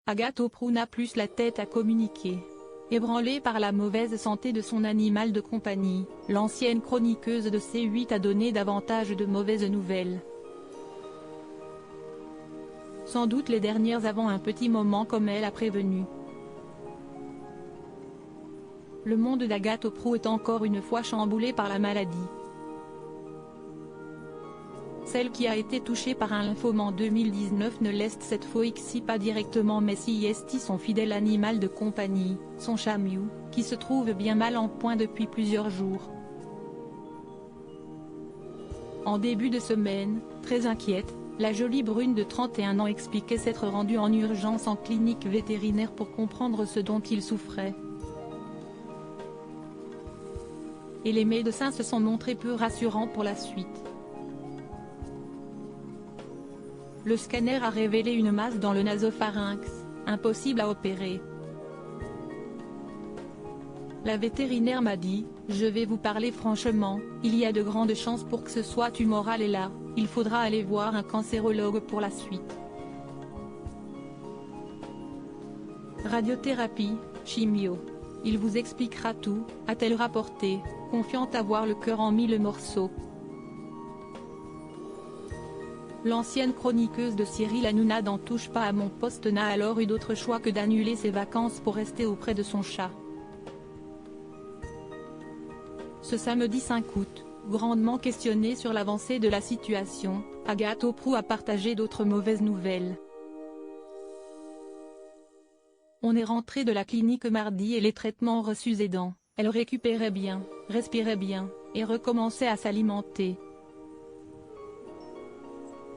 Agathe Oprou n'a plus la tête à communiquer. Ébranlée par la mauvaise santé de son animal de compagnie, l'ancienne chroniqueuse de C8 a donné davantage de mauvaises nouvelles. Sans doute les dernières avant un petit moment comme elle a prévenu. Le monde d'Agathe Oprou est encore une fois chamboulé par la maladie. Celle qui a été touchée par un lymphome en 2019 ne laisse cette fois-ci pas directement mais est son fidèle animal de compagnie, son chat Miou, qui se trouve bien mal en point depuis plusieurs jours. En début de semaine, très inquiète, la jolie brune de 31 ans expliquait s'être rendue en urgence en clinique vétérinaire pour comprendre ce dont il souffrait. Et les médecins se sont montrés peu rassurants pour la suite. Le scanner a révélé une masse dans le nasopharynx, impossible à opérer. La vétérinaire m'a dit, je vais vous parler franchement, il y a de grandes chances pour que ce soit tumoral et là, il faudra aller voir un cancérologue pour la suite. Radiothérapie, chimio. Il vous expliquera tout, a-t-elle rapporté, confiante avoir le cœur en mille morceaux. L'ancienne chroniqueuse de Cyril Hanouna n'en touche pas à mon poste n'a alors eu d'autre choix que d'annuler ses vacances pour rester auprès de son chat. Ce samedi 5 août, grandement questionnée sur l'avancée de la situation, Agathe Oprou a partagé d'autres mauvaises nouvelles. On est rentré de la clinique mardi et les traitements reçus aidant, elle récupérait bien, respirait bien, et recommençait à s'alimenter.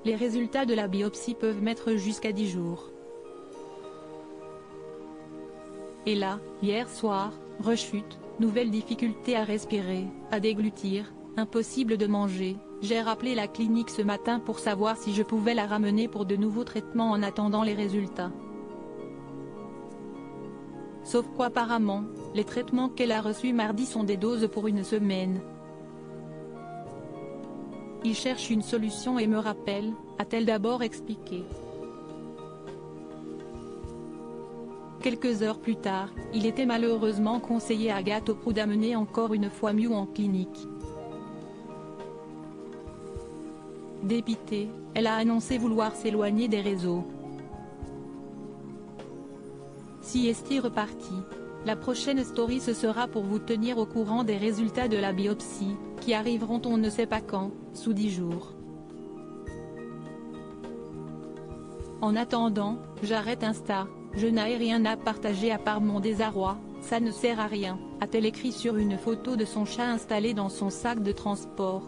Les résultats de la biopsie peuvent mettre jusqu'à 10 jours. Et là, hier soir, rechute, nouvelle difficulté à respirer, à déglutir, impossible de manger. J'ai rappelé la clinique ce matin pour savoir si je pouvais la ramener pour de nouveaux traitements en attendant les résultats. Sauf qu'apparemment, les traitements qu'elle a reçus mardi sont des doses pour une semaine. Il cherche une solution et me rappelle, a-t-elle d'abord expliqué. Quelques heures plus tard, il était malheureusement conseillé à Agathe Oprou d'amener encore une fois Miou en clinique. Dépitée, elle a annoncé vouloir s'éloigner des réseaux. Si est reparti, la prochaine story ce sera pour vous tenir au courant des résultats de la biopsie, qui arriveront on ne sait pas quand, sous 10 jours. En attendant, j'arrête Insta, je n'ai rien à partager à part mon désarroi, ça ne sert à rien, a-t-elle écrit sur une photo de son chat installé dans son sac de transport.